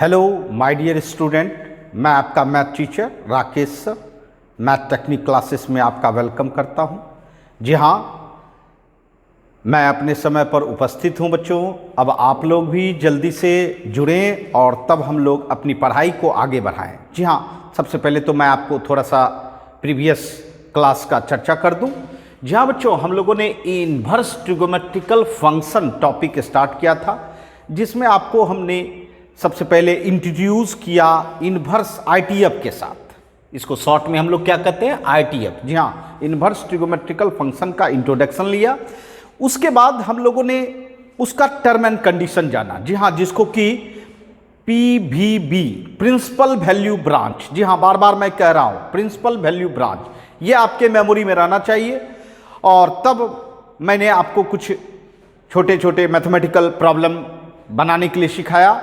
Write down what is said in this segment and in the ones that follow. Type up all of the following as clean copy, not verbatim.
Hello my dear student, मैं आपका math teacher Rakesh sir math technique classes में आपका वेलकम करता हूं। जी हाँ, मैं अपने समय पर उपस्थित हूं बच्चों। अब आप लोग भी जल्दी से जुड़ें और तब हम लोग अपनी पढ़ाई को आगे बढ़ाएं। जी हाँ, सबसे पहले तो मैं आपको थोड़ा सा प्रीवियस क्लास का चर्चा कर दूं। जी हाँ बच्चों, हम लोगों ने inverse trigonometrical function topic start किया था, जिसमें आपको हमने सबसे पहले इंट्रोड्यूस किया इन्वर्स आईटीएफ के साथ। इसको शॉर्ट में हम लोग क्या कहते हैं, आईटीएफ। जी हाँ, इन्वर्स ट्रिगोमेट्रिकल फंक्शन का इंट्रोडक्शन लिया। उसके बाद हम लोगों ने उसका टर्म एंड कंडीशन जाना। जी हाँ, जिसको कि पीवीबी, प्रिंसिपल वैल्यू ब्रांच। जी हाँ, बार बार मैं कह रहा हूं प्रिंसिपल वैल्यू ब्रांच, ये आपके मेमोरी में रहना चाहिए। और तब मैंने आपको कुछ छोटे छोटे मैथमेटिकल प्रॉब्लम बनाने के लिए सिखाया,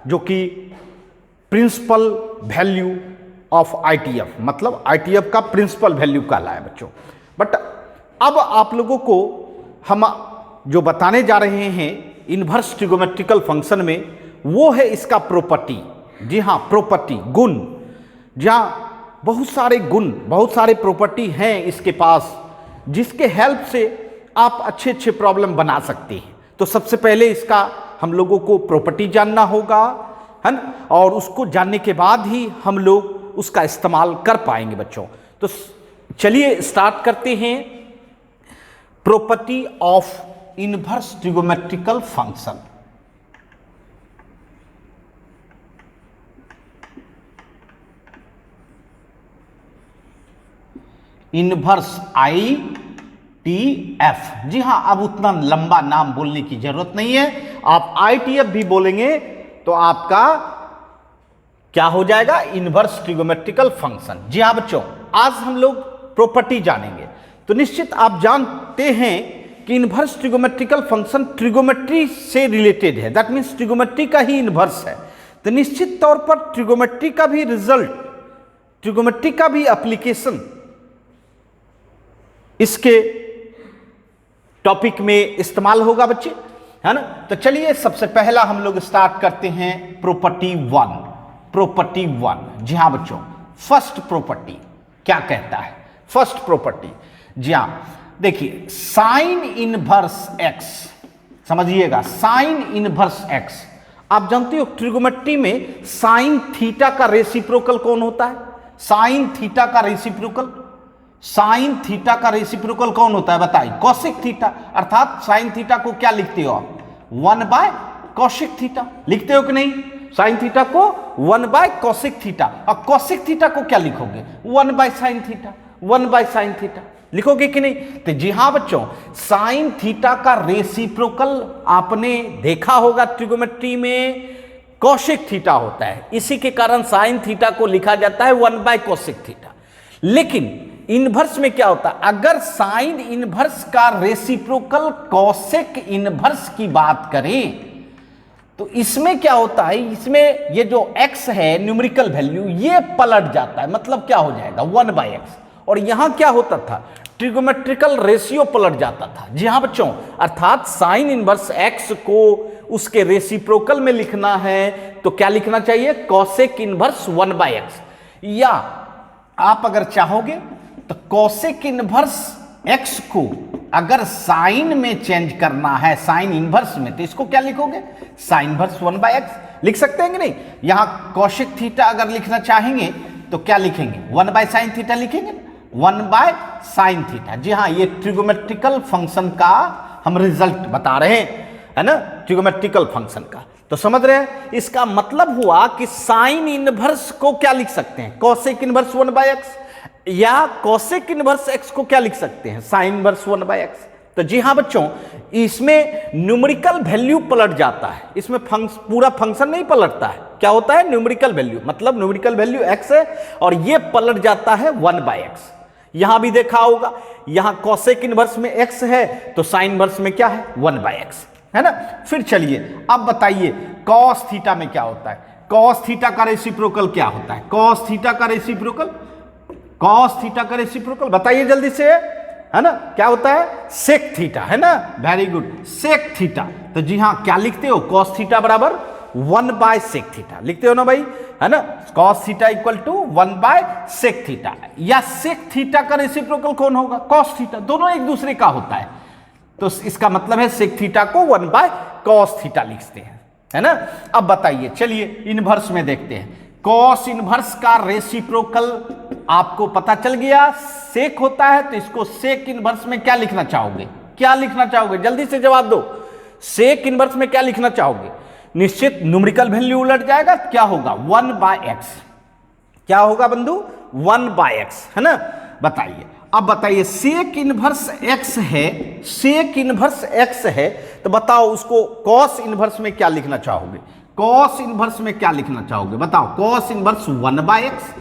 जो कि प्रिंसिपल वैल्यू ऑफ आईटीएफ, मतलब आईटीएफ का प्रिंसिपल वैल्यू कहलाया बच्चों। बट अब आप लोगों को हम जो बताने जा रहे हैं इन्वर्स ट्रिगोमेट्रिकल फंक्शन में, वो है इसका प्रॉपर्टी। जी हाँ, प्रॉपर्टी, गुण। जहाँ बहुत सारे गुण, बहुत सारे प्रॉपर्टी हैं इसके पास, जिसके हेल्प से आप अच्छे अच्छे प्रॉब्लम बना सकते हैं। तो सबसे पहले इसका हम लोगों को प्रॉपर्टी जानना होगा, है ना, और उसको जानने के बाद ही हम लोग उसका इस्तेमाल कर पाएंगे बच्चों। तो चलिए स्टार्ट करते हैं property of inverse trigonometrical function. Inverse I T F. जी हाँ, अब उतना लंबा नाम बोलने की जरूरत नहीं है। आप आईटीएफ भी बोलेंगे तो आपका क्या हो जाएगा, इन्वर्स ट्रिगोमेट्रिकल फंक्शन। जी हाँ बच्चों, आज हम लोग प्रॉपर्टी जानेंगे। तो निश्चित आप जानते हैं कि इन्वर्स ट्रिगोमेट्रिकल फंक्शन ट्रिगोमेट्री से रिलेटेड है, दैट मीन्स ट्रिगोमेट्री का ही इन्वर्स है। तो निश्चित तौर पर ट्रिगोमेट्री का भी रिजल्ट, ट्रिगोमेट्री का भी एप्लीकेशन इसके टॉपिक में इस्तेमाल होगा बच्चे, है ना। तो चलिए सबसे पहला हम लोग स्टार्ट करते हैं प्रॉपर्टी वन। प्रॉपर्टी वन, जी हाँ बच्चों, फर्स्ट प्रॉपर्टी क्या कहता है, फर्स्ट प्रॉपर्टी। जी हाँ, देखिए साइन इनवर्स एक्स, समझिएगा, साइन इनवर्स एक्स। आप जानते हो ट्रिगोमेट्री में साइन थीटा का रेसिप्रोकल कौन होता है, साइन थीटा का रेसिप्रोकल, साइन थीटा का रेसिप्रोकल कौन होता है बताइए, कॉसेक थीटा। अर्थात साइन थीटा को क्या लिखते हो आप, 1 कॉसेक थीटा लिखते हो कि नहीं, साइन थीटा को 1 कॉसेक थीटा। और कॉसेक थीटा को क्या लिखोगे, 1 साइन थीटा, 1 साइन थीटा लिखोगे कि नहीं। तो जी हाँ बच्चों, साइन थीटा का रेसिप्रोकल आपने देखा होगा ट्रिगोमेट्री में कॉसेक थीटा होता है, इसी के कारण साइन थीटा को लिखा जाता है 1 कॉसेक थीटा। लेकिन इनवर्स में क्या होता है, अगर साइन इनवर्स का रेसिप्रोकल कॉसेक इनवर्स की बात करें तो इसमें क्या होता है, इसमें ये जो x है न्यूमेरिकल वैल्यू, ये पलट जाता है, मतलब क्या हो जाएगा 1/x। और यहां क्या होता था, ट्रिगोमेट्रिकल रेशियो पलट जाता था। जी हाँ बच्चों, अर्थात साइन इनवर्स x को उसके रेसिप्रोकल में लिखना है तो क्या लिखना चाहिए, कॉसेक इनवर्स 1/x। या आप अगर चाहोगे तो कॉसेक इनवर्स x को अगर साइन में चेंज करना है, साइन इनवर्स में, तो इसको क्या लिखोगे, साइन इनवर्स 1/x लिख सकते हैं कि नहीं। यहां कॉसेक थीटा अगर लिखना चाहेंगे तो क्या लिखेंगे, 1 साइन थीटा लिखेंगे, 1 साइन थीटा। जी हाँ, ये ट्रिगोमेट्रिकल फंक्शन का हम रिजल्ट बता रहे हैं, है ना, ट्रिगोमेट्रिकल फंक्शन का। तो समझ रहे हैं, इसका मतलब हुआ कि साइन इनवर्स को क्या लिख सकते हैं, कॉसेक इनवर्स 1/x, या कॉसेक इनवर्स x को क्या लिख सकते हैं, साइन इनवर्स 1/x। तो जी हाँ बच्चों, इसमें न्यूमेरिकल वैल्यू पलट जाता है, इसमें पूरा फंक्शन नहीं पलटता है। क्या होता है, न्यूमेरिकल वैल्यू, मतलब न्यूमेरिकल वैल्यू x है और ये पलट जाता है 1/x। यहां भी देखा होगा, यहां कॉसेक इनवर्स में x है तो साइन इनवर्स में क्या है, 1/x, है ना। फिर चलिए अब बताइए कॉस थीटा में क्या होता है, कॉस थीटा का रेसिप्रोकल क्या होता है, कॉस थीटा का रेसिप्रोकल, कॉस थीटा का रेसिप्रोकल बताइए जल्दी से, है ना, क्या होता है, सेक थीटा, है ना, वेरी गुड, सेक थीटा। तो जी हाँ, क्या लिखते हो, कॉस थीटा बराबर 1 बाय सेक थीटा, लिखते हो ना भाई, है ना, cos theta equal to 1 by sec theta, या सेक थीटा का रेसिप्रोकल कौन होगा, कॉस थीटा, दोनों एक दूसरे का होता है, तो इसका मतलब है सेक थीटा को 1 बाय कॉस थीटा लिखते हैं, है ना। अब बताइए, चलिए इनवर्स में देखते हैं, कॉस इनवर्स का रेसिप्रोकल आपको पता चल गया सेक होता है, तो इसको सेक इनवर्स में क्या लिखना चाहोगे, क्या लिखना चाहोगे, जल्दी से जवाब दो, सेक इनवर्स में क्या लिखना चाहोगे, निश्चित न्यूमेरिकल वैल्यू उलट जाएगा, क्या होगा 1 बाय एक्स, क्या होगा बंधु 1 बाय एक्स, है ना। बताइए, अब बताइए सेक इनवर्स एक्स है, सेक इनवर्स एक्स है, तो बताओ उसको कॉस इनवर्स में क्या लिखना चाहोगे, कॉस इनवर्स में क्या लिखना चाहोगे, बताओ, cos inverse 1 by x,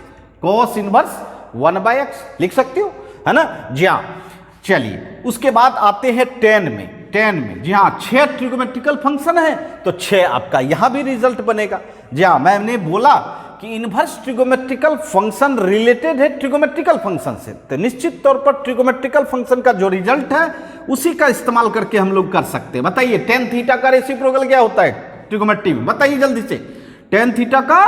cos inverse 1 by x लिख सकते हो, है ना, जी हाँ। चलिए उसके बाद आते हैं टेन में, टेन में जी हाँ 6 ट्रिगोमेट्रिकल फंक्शन है, तो 6 आपका यहां भी रिजल्ट बनेगा, जी हाँ, मैंने बोला कि इनवर्स ट्रिगोमेट्रिकल फंक्शन रिलेटेड है ट्रिगोमेट्रिकल फंक्शन से, तो निश्चित तौर पर ट्रिगोमेट्रिकल फंक्शन का जो रिजल्ट है उसी का इस्तेमाल करके हम लोग कर सकते हैं। बताइए टेन थीटा का रेसिप्रोकल क्या होता है ट्रिगोमेट्री में, बताइए जल्दी से, टेन थीटा का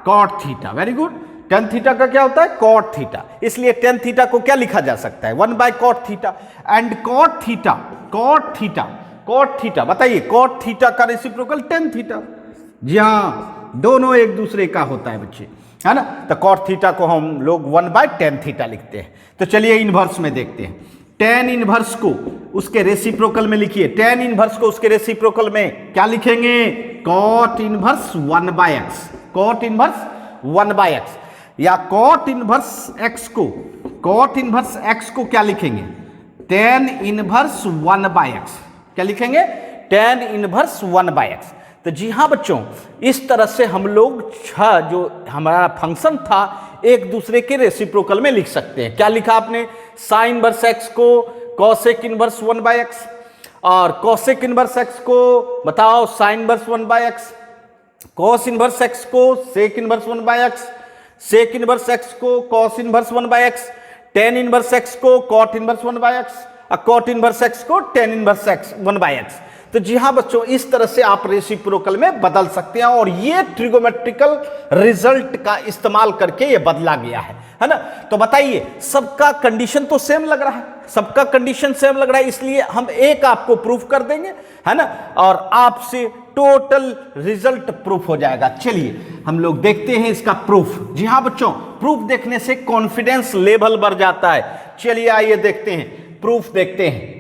cot theta, very good, tan theta का क्या होता है कॉट थीटा, इसलिए टेन थीटा को क्या लिखा जा सकता है 1 by cot theta, and cot theta, cot theta, cot theta, बताइए कॉट थीटा का रेसिप्रोकल टेन थीटा, जी हाँ दोनों एक दूसरे का होता है बच्चे, है ना, तो कॉट थीटा को हम लोग 1 बाय टेन थीटा लिखते हैं। तो चलिए इनवर्स में देखते हैं, टेन इनवर्स को उसके रेसिप्रोकल में लिखिए, टेन इनवर्स को उसके रेसिप्रोकल में क्या लिखेंगे, cot inverse 1 by x, cot inverse 1 by x, या कॉट इनवर्स एक्स को, कॉट इनवर्स एक्स को क्या लिखेंगे, टेन इनवर्स 1 बाय एक्स, क्या लिखेंगे, टेन इनवर्स 1 बाय एक्स। तो जी हाँ बच्चों, इस तरह से हम लोग 6 जो हमारा फंक्शन था एक दूसरे के रेसिप्रोकल में लिख सकते हैं। क्या लिखा आपने, साइन इनवर्स एक्स को कॉसेक इनवर्स 1 बाय एक्स, और कॉसेक इनवर्स एक्स को बताओ sine inverse 1 by x, cos inverse x को sec inverse 1 by x, sec inverse x को cos inverse 1 by x, tan inverse x को cot inverse 1 by x, और cot inverse x को tan inverse x 1 by x. तो जी हाँ बच्चों, इस तरह से आप रेसिप्रोकल में बदल सकते हैं, और ये ट्रिगोमेट्रिकल रिजल्ट का इस्तेमाल करके ये बदला गया है ना। तो बताइए सबका कंडीशन तो सेम लग रहा है, सबका कंडीशन सेम लग रहा है, इसलिए हम एक आपको प्रूफ कर देंगे, है ना, और आपसे टोटल रिजल्ट प्रूफ हो जाएगा। चलिए हम लोग देखते हैं इसका प्रूफ। जी हाँ बच्चों, प्रूफ देखने से कॉन्फिडेंस लेवल बढ़ जाता है। चलिए आइए देखते हैं, प्रूफ देखते हैं,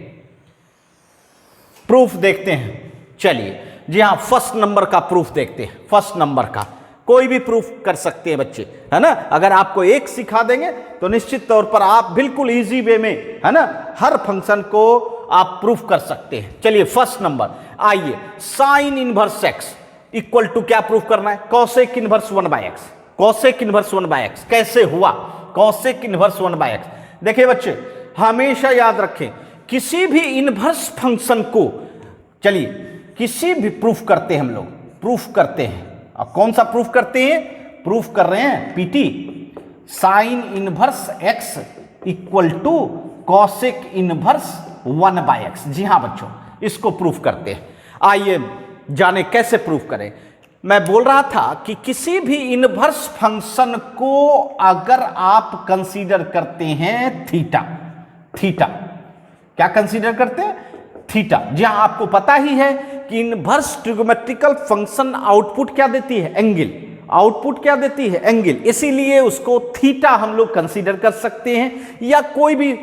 प्रूफ देखते हैं। चलिए जी हाँ, फर्स्ट नंबर का प्रूफ देखते हैं, फर्स्ट नंबर का कोई भी प्रूफ कर सकते हैं बच्चे, है ना, अगर आपको एक सिखा देंगे तो निश्चित तौर पर आप बिल्कुल इजी वे में, है ना, हर फंक्शन को आप प्रूफ कर सकते हैं। चलिए फर्स्ट नंबर, आइए sine inverse x equal to क्या प्रूफ करना है, cosec inverse 1 by x, cosec inverse 1 by x कैसे हुआ, कॉसेक इनवर्स 1 बाय एक्स। देखिए बच्चे हमेशा याद रखें, किसी भी इनवर्स फंक्शन को, चलिए किसी भी प्रूफ करते हैं हम लोग, प्रूफ करते हैं, अब कौन सा प्रूफ करते हैं, प्रूफ कर रहे हैं PT, sine inverse x equal to cosec inverse 1 by x. जी हाँ बच्चों, इसको प्रूफ करते हैं। आइए जाने कैसे प्रूफ करें। मैं बोल रहा था कि किसी भी इनवर्स फंक्शन को अगर आप कंसीडर करते हैं थीटा, थीटा क्या कंसीडर करते हैं, थीटा। जहां आपको पता ही है कि इनवर्स ट्रिगोमेट्रिकल फंक्शन आउटपुट क्या देती है, एंगल, आउटपुट क्या देती है, एंगल, इसीलिए उसको थीटा हम लोग कंसीडर कर सकते हैं, या कोई भी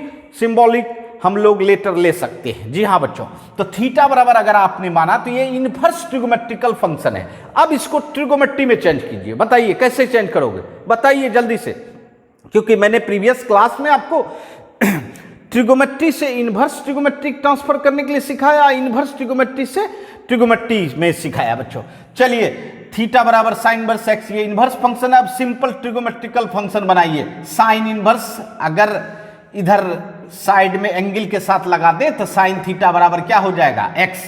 सिंबॉलिक हम लोग लेटर ले सकते हैं। जी हाँ बच्चों, तो थीटा बराबर अगर आपने माना तो ये इनवर्स ट्रिगोमेट्रिकल फंक्शन है। अब इसको ट्रिगोमेट्री में चेंज कीजिए, बताइए कैसे चेंज करोगे, बताइए जल्दी से, क्योंकि मैंने प्रीवियस क्लास में आपको ट्रिगोमेट्री से इनवर्स ट्रिगोमेट्री ट्रांसफर करने के लिए सिखाया, इनवर्स ट्रिगोमेट्री से ट्रिगोमेट्री में सिखाया बच्चों। चलिए थीटा बराबर साइन इनवर्स एक्स, ये इनवर्स फंक्शन है। अब सिंपल ट्रिगोमेट्रिकल फंक्शन बनाइए, साइन इनवर्स अगर इधर साइड में एंगल के साथ लगा दे तो साइन थीटा बराबर क्या हो जाएगा, एक्स,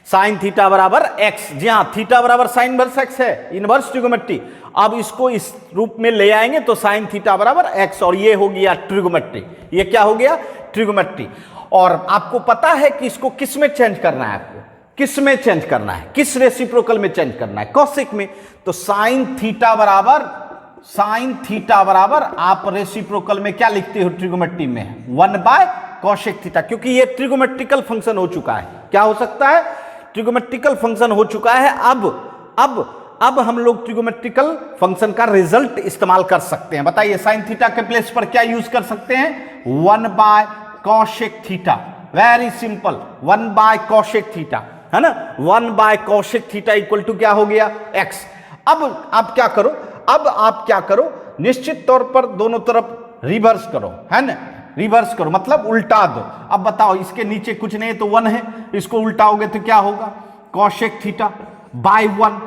साइन थीटा बराबर एक्स। जी हाँ, थीटा बराबर साइन इनवर्स एक्स है, इनवर्स ट्रिगोमेट्री। अब इसको इस रूप में ले आएंगे तो साइन थीटा बराबर एक्स, और ये हो गया ट्रिगोमेट्री, ये क्या हो गया, ट्रिगोमेट्री। और आपको पता है कि इसको किस में चेंज करना है, आपको किस में चेंज करना है, किस रेसिप्रोकल में चेंज करना है, कॉसेक में। तो साइन थीटा बराबर आप रेसिप्रोकल में क्या लिखते हो, ट्रिगोमेट्री में 1/cosec थीटा, क्योंकि ये ट्रिगोमेट्रिकल फंक्शन हो चुका है। क्या हो सकता है, ट्रिगोमेट्रिकल फंक्शन हो चुका है। अब हम लोग ट्रिगोमेट्रिकल फंक्शन का रिजल्ट इस्तेमाल कर सकते हैं। बताइए साइन थीटा के प्लेस पर क्या यूज कर सकते हैं, 1/cosec theta. Very simple, 1/cosec theta है ना, 1/cosec थीटा इक्वल टू क्या हो गया, x। अब आप क्या करो, निश्चित तौर पर दोनों तरफ रिवर्स करो, है ना, रिवर्स करो मतलब उल्टा दो। अब बताओ, इसके नीचे कुछ नहीं तो 1 है, इसको उल्टाओगे तो क्या होगा, cosec थीटा बाय 1,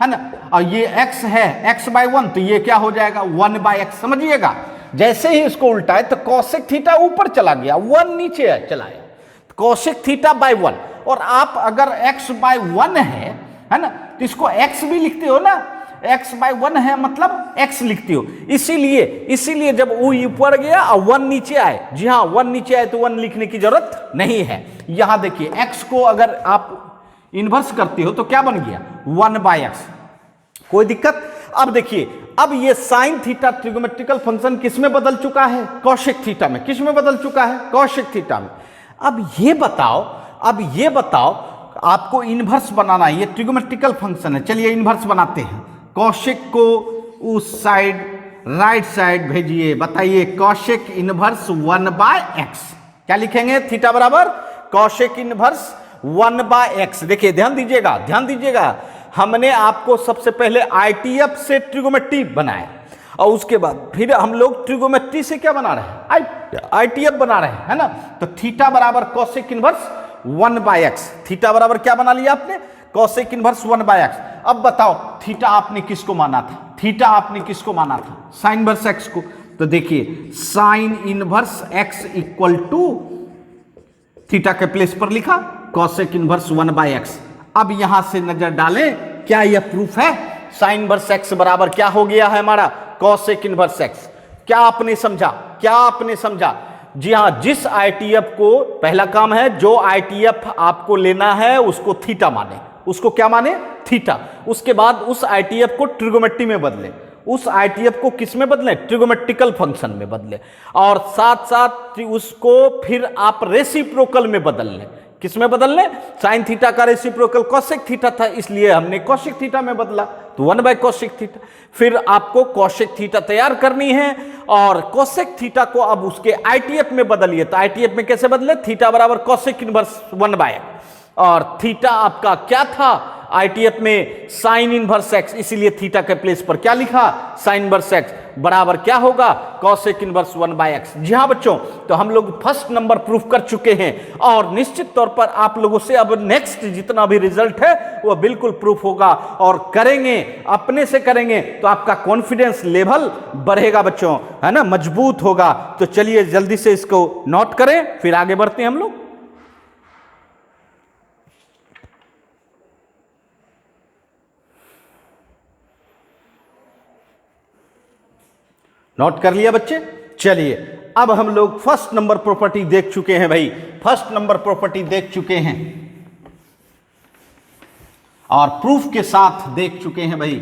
है ना, और ये x है, x/1, तो ये क्या हो जाएगा 1/x। समझिएगा, जैसे ही इसको उल्टाए तो cosec थीटा ऊपर चला गया, 1 नीचे चला है, cosec थीटा बाय 1। और आप अगर x/1 है ना, तो इसको x भी लिखते हो ना, x/1 है मतलब x लिखते हो। इसीलिए जब u ऊपर गया और 1 नीचे आए, जी हाँ 1 नीचे आए तो 1 लिखने की जरूरत नहीं है। यहां देखिए x को अगर आप इन्वर्स करते हो तो क्या बन गया 1/x, कोई दिक्कत। अब देखिए, अब ये साइन थीटा ट्रिगोमेट्रिकल फंक्शन किस में बदल चुका है, cosec थीटा में। किस में बदल चुका है, cosec थीटा में। अब ये बताओ आपको इन्वर्स बनाना है, ये ट्रिगोमेट्रिकल फंक्शन है, चलिए इन्वर्स बनाते हैं। cosec को उस साइड राइट साइड भेजिए, बताइए cosec इन्वर्स 1/x, क्या लिखेंगे, थीटा बराबर cosec इन्वर्स 1/x। देखिए ध्यान दीजिएगा, हमने आपको सबसे पहले ITF से ट्रिगोमेट्री बनाया और उसके बाद फिर हम लोग ट्रिगोमेट्री से क्या बना रहे हैं, ITF बना रहे हैं, है ना। तो थीटा बराबर cosec इन्वर्स 1/x, थीटा बराबर क्या बना लिया आपने, cosec इन्वर्स 1/x। अब बताओ थीटा आपने किसको माना था, साइन इन्वर्स x को। तो देखिए sine inverse x equal to theta के प्लेस पर लिखा cosec इन्वर्स 1/x। अब यहां से नजर डालें, क्या यह प्रूफ है, साइन इन्वर्स x बराबर क्या हो गया है हमारा cosec इन्वर्स x। क्या आपने समझा, जी हां, जिस ITF को पहला काम है, जो ITF आपको लेना है उसको थीटा माने, उसको क्या माने, थीटा। उसके बाद उस ITF को ट्रिगोमेट्री में बदले, उस ITF को किस में बदले, ट्रिगोमेट्रिकल फंक्शन में बदले, और साथ साथ उसको फिर आप रेसिप्रोकल में बदल लें। किस में बदल लें, साइन थीटा का रेसिप्रोकल cosec थीटा था, इसलिए हमने cosec थीटा में बदला, तो 1/cosec थीटा। फिर आपको cosec थीटा तैयार करनी है और cosec थीटा को अब उसके ITF में बदलिए। तो ITF में कैसे बदले, थीटा बराबर cosec इन्वर्स 1/x, और थीटा आपका क्या था ITF में, साइन इन्वर्स x, इसीलिए थीटा के प्लेस पर क्या लिखा, साइन इन्वर्स x बराबर क्या होगा, cosec इन्वर्स 1/x। जी हाँ बच्चों, तो हम लोग फर्स्ट नंबर प्रूफ कर चुके हैं और निश्चित तौर पर आप लोगों से अब नेक्स्ट जितना भी रिजल्ट है वो बिल्कुल प्रूफ होगा, और करेंगे, अपने से करेंगे तो आपका कॉन्फिडेंस लेवल बढ़ेगा बच्चों, है ना, मजबूत होगा। तो चलिए जल्दी से इसको नोट करें, फिर आगे बढ़ते हैं हम लोग। नोट कर लिया बच्चे। चलिए अब हम लोग फर्स्ट नंबर प्रॉपर्टी देख चुके हैं भाई, फर्स्ट नंबर प्रॉपर्टी देख चुके हैं और प्रूफ के साथ देख चुके हैं भाई।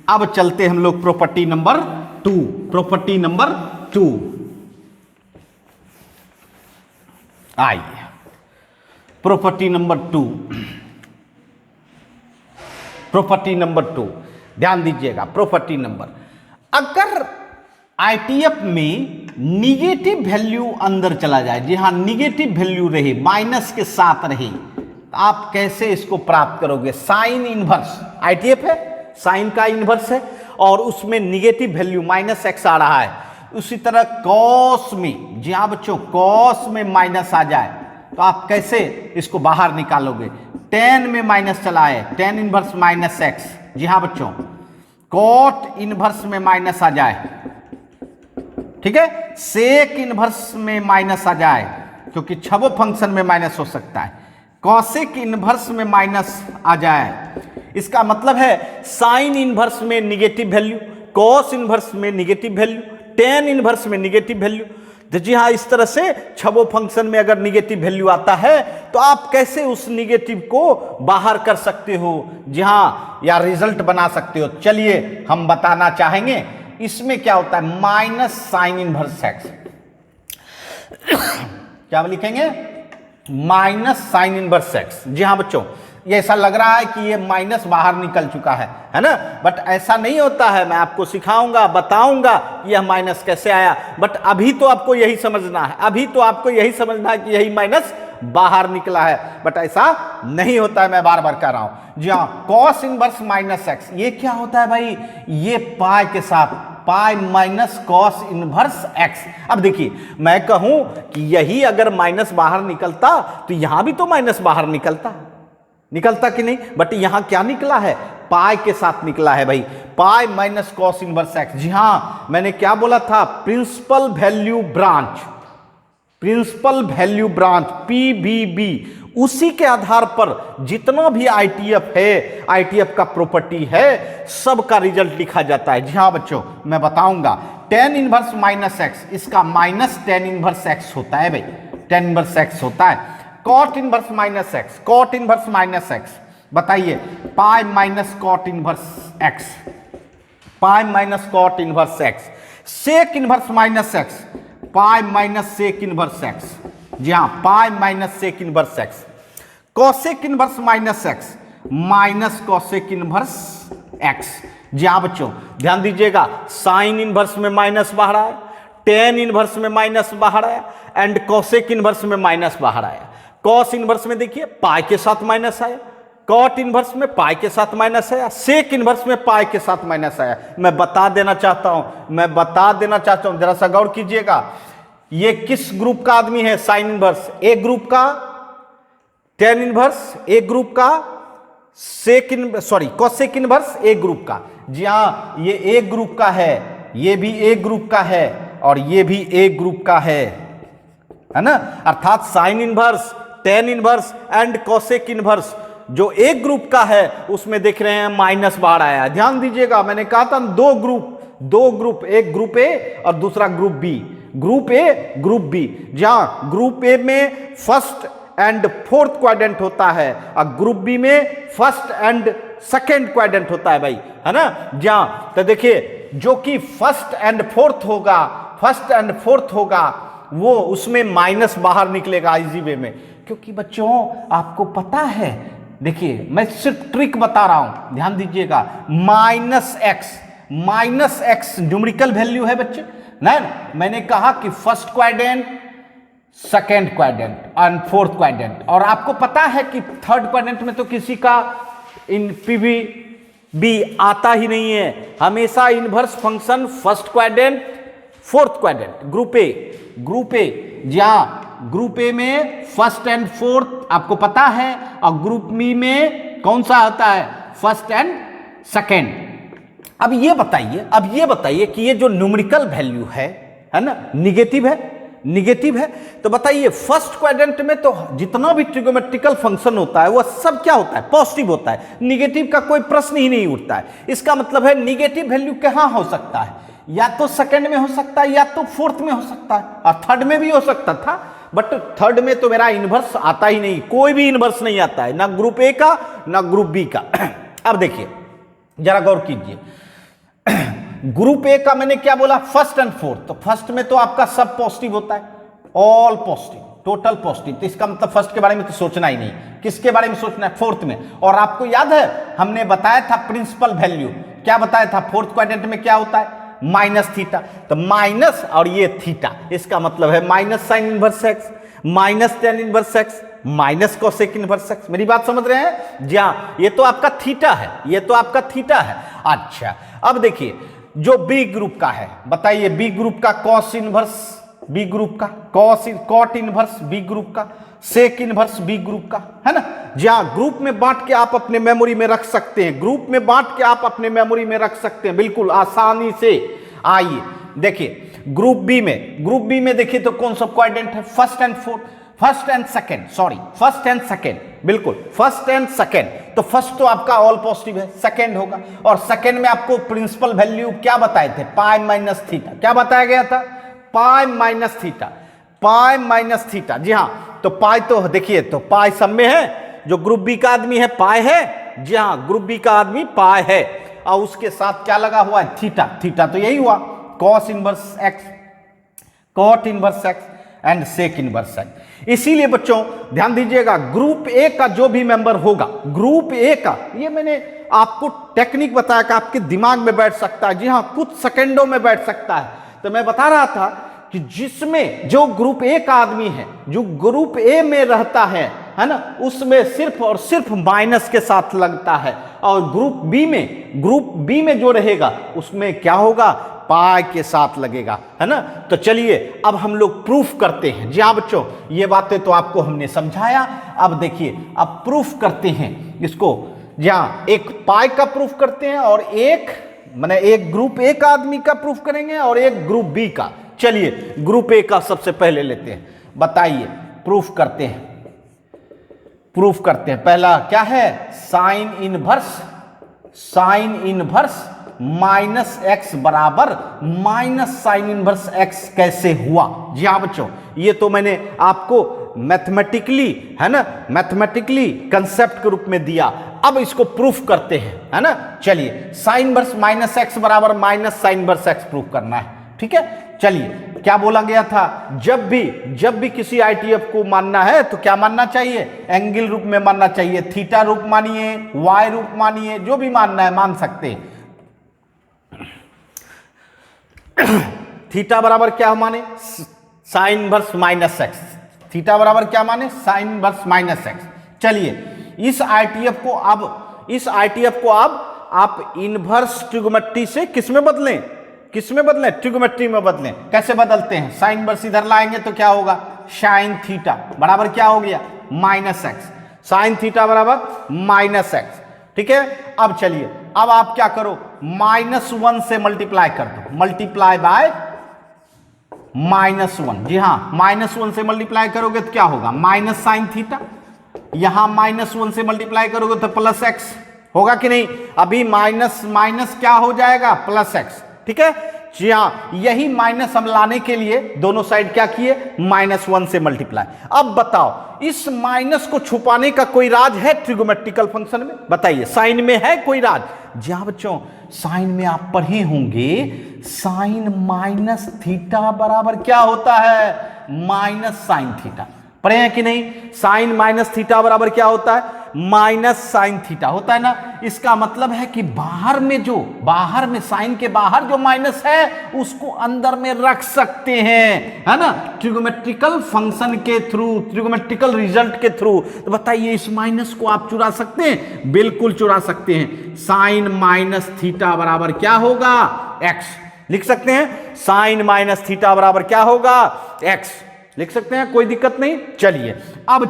अब चलते हम लोग प्रॉपर्टी नंबर 2, प्रॉपर्टी नंबर 2 आइए, प्रॉपर्टी नंबर 2, प्रॉपर्टी नंबर 2 ध्यान दीजिएगा। प्रॉपर्टी नंबर, अगर ITF में निगेटिव वैल्यू अंदर चला जाए, जी हाँ निगेटिव वैल्यू रहे, माइनस के साथ रहे, तो आप कैसे इसको प्राप्त करोगे, साइन इनवर्स, ITF है साइन का इनवर्स है और उसमें निगेटिव वैल्यू -x आ रहा है। उसी तरह कॉस में, जी हाँ बच्चों कॉस में माइनस आ जाए तो आप कैसे इसको बाहर निकालोगे, टेन में माइनस चला है, टेन इनवर्स -x, जी हाँ बच्चों कॉट इनवर्स में माइनस आ जाए, ठीक है, सेक इनवर्स में माइनस आ जाए क्योंकि छबो फंक्शन में माइनस हो सकता है, कॉसेक इनवर्स में माइनस आ जाए, इसका मतलब है साइन इनवर्स में निगेटिव वैल्यू, कॉस इनवर्स में निगेटिव वैल्यू, टेन इनवर्स में निगेटिव वैल्यू, तो जी हाँ, इस तरह से छबो फंक्शन में अगर निगेटिव वैल्यू आता है तो आप कैसे उस निगेटिव को बाहर कर सकते हो, जी हाँ, या रिजल्ट बना सकते हो। चलिए हम बताना चाहेंगे इसमें क्या होता है, माइनस साइन इनवर्स एक्स। क्या लिखेंगे, माइनस साइन इनवर्स एक्स। जी हाँ बच्चों, ये ऐसा लग रहा है कि ये माइनस बाहर निकल चुका है ना, बट ऐसा नहीं होता है। मैं आपको सिखाऊंगा, बताऊंगा यह माइनस कैसे आया, बट अभी तो आपको यही समझना है, अभी तो आपको यही समझना है कि यही माइनस बाहर निकला है, बट ऐसा नहीं होता है। मैं बार बार कह रहा हूं, जी हाँ, कॉस इनवर्स माइनस एक्स, ये क्या होता है भाई, ये पाई के साथ, पाई माइनस कॉस इनवर्स एक्स। अब देखिए, मैं कहूं कि यही अगर माइनस बाहर निकलता तो यहां भी तो माइनस बाहर निकलता कि नहीं, बट यहां क्या निकला है, पाई के साथ निकला है भाई, pi minus cos inverse x. जी हां, मैंने क्या बोला था, प्रिंसिपल वैल्यू ब्रांच पीवीबी, उसी के आधार पर जितना भी आईटीएफ है, आईटीएफ का प्रॉपर्टी है, सब का रिजल्ट लिखा जाता है। जी हां बच्चों, मैं बताऊंगा। टेन इनवर्स माइनस एक्स, इसका माइनस टेन इनवर्स एक्स होता है भाई, टेन इनवर्स एक्स होता है। Cot inverse minus x, cot inverse minus x, बताइए, pi minus cot inverse x, pi minus cot inverse x. Sec inverse minus x, pi minus sec inverse x. जी हां, pi minus sec inverse x. Cosec inverse minus x, minus cosec inverse x. जी हां बच्चों, ध्यान दीजिएगा, sine inverse में minus बाहर आया, टेन इनवर्स में माइनस बाहर आया, एंड कॉसेक इनवर्स में माइनस बाहर आया। कॉस इनवर्स में देखिए पाई के साथ माइनस आया, कॉट इनवर्स में पाई के साथ माइनस आया, सेक इनवर्स में पाई के साथ माइनस आया। मैं बता देना चाहता हूं, जरा सा गौर कीजिएगा, ये किस ग्रुप का आदमी है, साइन इनवर्स, ए ग्रुप का, टेन इनवर्स ए ग्रुप का, कॉसेक इनवर्स ए ग्रुप का। जी हां, ये ए ग्रुप का है, ये भी ए ग्रुप का है, और ये भी ए ग्रुप का है ना, अर्थात sine inverse, tan inverse and cosec inverse जो एक ग्रुप का है उसमें देख रहे हैं माइनस बाहर आया। ध्यान दीजिएगा, मैंने कहा था दो ग्रुप, एक ग्रुप ए और दूसरा group B, group A group B. जहां ग्रुप ए में फर्स्ट एंड फोर्थ क्वाड्रेंट होता है और ग्रुप बी में फर्स्ट एंड सेकेंड क्वाड्रेंट होता है भाई, है ना। जहां तो देखिए, जो कि फर्स्ट एंड फोर्थ होगा वो उसमें माइनस बाहर निकलेगा इजी वे में, क्योंकि बच्चों आपको पता है, देखिए मैं सिर्फ ट्रिक बता रहा हूं, ध्यान दीजिएगा, माइनस एक्स न्यूमेरिकल वैल्यू है बच्चे ना। मैंने कहा कि first quadrant, second quadrant and fourth quadrant, और आपको पता है कि थर्ड क्वाड्रेंट में तो किसी का इन पीवी बी आता ही नहीं है, हमेशा inverse function first quadrant, fourth quadrant, group A, जहां ग्रुप ए में फर्स्ट एंड फोर्थ आपको पता है, और ग्रुप बी में कौन सा आता है, फर्स्ट एंड सेकेंड। अब ये बताइए कि ये जो न्यूमेरिकल वैल्यू है ना, निगेटिव है, तो बताइए फर्स्ट क्वाड्रेंट में तो जितना भी ट्रिगोमेट्रिकल फंक्शन होता है वह सब क्या होता है, पॉजिटिव होता है, निगेटिव का कोई प्रश्न ही नहीं उठता है। इसका मतलब है निगेटिव वैल्यू कहां हो सकता है, या तो सेकंड में हो सकता है, या तो फोर्थ में हो सकता है, और थर्ड में भी हो सकता था, बट थर्ड में तो मेरा इनवर्स आता ही नहीं, कोई भी इनवर्स नहीं आता है, ना ग्रुप ए का ना ग्रुप बी का। अब देखिए जरा गौर कीजिए, ग्रुप ए का मैंने क्या बोला, फर्स्ट एंड फोर्थ, तो फर्स्ट में तो आपका सब पॉजिटिव होता है, ऑल पॉजिटिव, टोटल पॉजिटिव, तो इसका मतलब फर्स्ट के बारे में तो सोचना ही नहीं, किसके बारे में सोचना है, फोर्थ में। और आपको याद है हमने बताया था प्रिंसिपल वैल्यू, क्या बताया था, फोर्थ क्वाड्रेंट में क्या होता है, माइनस थीटा, तो माइनस और ये थीटा, इसका मतलब है minus sign inverse x, minus tan inverse x, minus cosec inverse x. मेरी बात समझ रहे हैं, जी हाँ, ये तो आपका थीटा है, अच्छा अब देखिए जो बी ग्रुप का है, बताइए बी ग्रुप का कॉस इनवर्स, बी ग्रुप का कॉट इनवर्स, बी ग्रुप का सेक इनवर्स, बी ग्रुप का, है ना। जहां ग्रुप में बांट के आप अपने मेमोरी में रख सकते हैं, बिल्कुल आसानी से। आइए देखिए ग्रुप बी में देखिए तो कौन सा क्वाड्रेंट है, फर्स्ट एंड सेकेंड, बिल्कुल फर्स्ट एंड सेकेंड, तो फर्स्ट तो आपका ऑल पॉजिटिव है, सेकेंड होगा, और सेकेंड में आपको प्रिंसिपल वैल्यू क्या बताए थे, पाई माइनस थीटा, क्या बताया गया था, pi minus theta, pi minus theta. जी हाँ, तो पाई तो देखिए, तो पाई सब में है, जो ग्रुप बी का आदमी है पाई है। जी हाँ, ग्रुप बी का आदमी पाई है, और उसके साथ क्या लगा हुआ है, थीटा। थीटा तो यही हुआ cos inverse x, cot inverse x and sec inverse x. इसीलिए बच्चों ध्यान दीजिएगा, ग्रुप ए का जो भी मेंबर होगा, ग्रुप ए का, ये मैंने आपको टेक्निक बताया कि आपके दिमाग में बैठ सकता है। जी हाँ, कुछ सेकंडों में बैठ सकता है। तो मैं बता रहा था कि जिसमें जो ग्रुप ए का आदमी है, जो ग्रुप ए में रहता है ना, उसमें सिर्फ और सिर्फ माइनस के साथ लगता है, और ग्रुप बी में जो रहेगा उसमें क्या होगा, पाई के साथ लगेगा, है ना। तो चलिए अब हम लोग प्रूफ करते हैं। जी हाँ बच्चों, ये बातें तो आपको हमने समझाया। अब देखिए, अब प्रूफ करते हैं इसको। जी हाँ, एक पाई का प्रूफ करते हैं, और एक ग्रुप ए का आदमी का प्रूफ करेंगे, और एक ग्रुप बी का। चलिए ग्रुप ए का सबसे पहले लेते हैं, बताइए, प्रूफ करते हैं, प्रूफ करते हैं। पहला क्या है, साइन इनवर्स माइनस एक्स बराबर माइनस साइन इनवर्स एक्स कैसे हुआ। जी हाँ बच्चों, ये तो मैंने आपको मैथमेटिकली, है ना, मैथमेटिकली कंसेप्ट के रूप में दिया। अब इसको प्रूफ करते हैं, है ना। चलिए, साइन इनवर्स माइनस एक्स बराबर minus sign inverse x proof करना है, ठीक है। चलिए, क्या बोला गया था, जब भी किसी आईटीएफ को मानना है तो क्या मानना चाहिए, एंगल रूप में मानना चाहिए। थीटा रूप मानिए, वाई रूप मानिए, जो भी मानना है मान सकते हैं। थीटा बराबर क्या माने, sine inverse minus x. Theta बराबर क्या माने, साइन इनवर्स माइनस एक्स। चलिए, इस आईटीएफ को अब आप इनवर्स ट्रिग्नोमेट्री से किस में बदलें, ट्रिग्नोमेट्री में बदलें। कैसे बदलते हैं, साइन इनवर्स इधर लाएंगे तो क्या होगा, साइन थीटा बराबर क्या हो गया, माइनस एक्स। साइन थीटा बराबर माइनस एक्स, ठीक है। अब चलिए, अब आप क्या करो, -1 से मल्टीप्लाई कर दो, मल्टीप्लाई बाय -1। जी हाँ, -1 से मल्टीप्लाई करोगे तो क्या होगा, माइनस साइन थीटा। यहां -1 से मल्टीप्लाई करोगे तो प्लस एक्स होगा कि नहीं। अभी माइनस माइनस क्या हो जाएगा, प्लस एक्स, ठीक है। जी हाँ, यही माइनस हम लाने के लिए दोनों साइड क्या किए, -1 से मल्टीप्लाई। अब बताओ, इस माइनस को छुपाने का कोई राज है ट्रिगोमेट्रिकल फंक्शन में, बताइए। साइन में है कोई राज, जी हाँ बच्चों, साइन में आप पढ़े होंगे, साइन माइनस थीटा बराबर क्या होता है, माइनस साइन थीटा। पढ़े हैं कि नहीं, साइन माइनस थीटा बराबर क्या होता है, माइनस साइन थीटा होता है ना। इसका मतलब है कि बाहर में साइन के बाहर जो माइनस है उसको अंदर में रख सकते हैं, है ना, ट्रिगोमेट्रिकल फंक्शन के थ्रू, ट्रिगोमेट्रिकल रिजल्ट के थ्रू। तो बताइए, इस माइनस को आप चुरा सकते हैं, बिल्कुल चुरा सकते हैं। साइन माइनस थीटा बराबर क्या होगा, एक्स। लिख सकते हैं, साइन माइनस थीटा बराबर क्या होगा, एक्स, लिख सकते हैं, कोई दिक्कत नहीं। चलिए, अब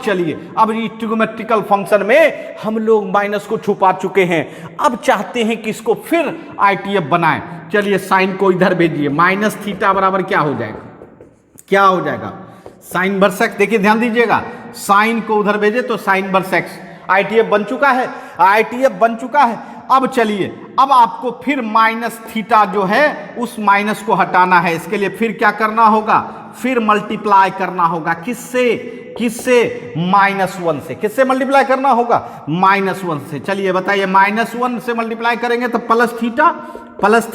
ट्रिगोमेट्रिकल फंक्शन में हम लोग माइनस को छुपा चुके हैं। अब चाहते हैं कि इसको फिर आईटीएफ बनाएं। चलिए, साइन को इधर भेजिए, माइनस थीटा बराबर क्या हो जाएगा, साइन इनवर्स एक्स। देखिए ध्यान दीजिएगा, साइन को उधर भेजे तो साइन इनवर्स एक्स। आईटीएफ बन चुका है। अब चलिए, अब आपको फिर माइनस थीटा जो है उस माइनस को हटाना है। इसके लिए फिर क्या करना होगा, फिर मल्टीप्लाई करना होगा, किससे, -1 से। किससे मल्टीप्लाई करना होगा, -1 से। चलिए बताइए, -1 से मल्टीप्लाई करेंगे तो प्लस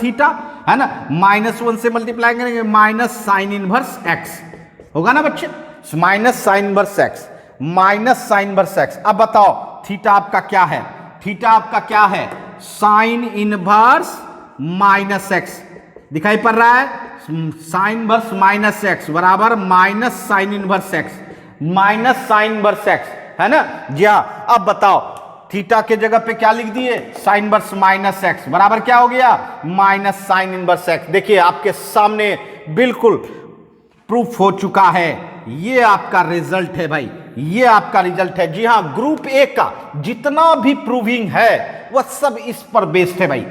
थीटा, है ना, -1 से मल्टीप्लाई करेंगे माइनस साइन इनवर्स एक्स होगा ना बच्चे, माइनस साइन इनवर्स एक्स, अब बताओ थीटा आपका क्या है, साइन इनवर्स माइनस एक्स। दिखाई पड़ रहा है, साइन इनवर्स माइनस एक्स बराबर माइनस साइन इनवर्स एक्स, है ना। जी हाँ, अब बताओ, थीटा के जगह पे क्या लिख दिए, साइन इनवर्स माइनस एक्स बराबर क्या हो गया, माइनस साइन इनवर्स एक्स। देखिए आपके सामने बिल्कुल प्रूफ हो चुका है। ये आपका रिजल्ट है भाई, ये आपका रिजल्ट है। जी हाँ, ग्रुप ए का जितना भी प्रूविंग है वह सब इस पर बेस्ड है भाई।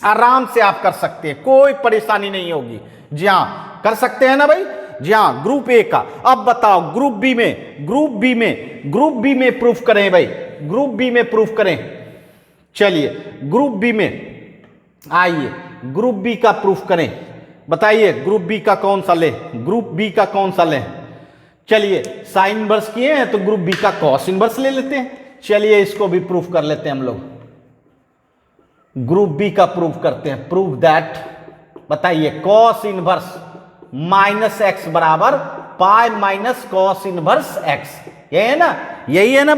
आराम से आप कर सकते हैं, कोई परेशानी नहीं होगी। जी हाँ, कर सकते हैं ना भाई। जी हाँ, ग्रुप ए का। अब बताओ, ग्रुप बी में प्रूफ करें भाई, ग्रुप बी में प्रूफ करें। चलिए, ग्रुप बी में आइए, ग्रुप बी का प्रूफ करें। बताइए ग्रुप बी का कौन सा ले, ग्रुप बी का कौन सा ले? चलिए साइन इनवर्स किए हैं तो ग्रुप बी का कॉस इनवर्स ले लेते हैं। चलिए इसको भी प्रूफ कर लेते हैं हम लोग, ग्रुप बी का प्रूफ करते हैं। प्रूफ दैट, बताइए कॉस इनवर्स माइनस एक्स बराबर pi minus cos inverse x, ये है ना, यही है ना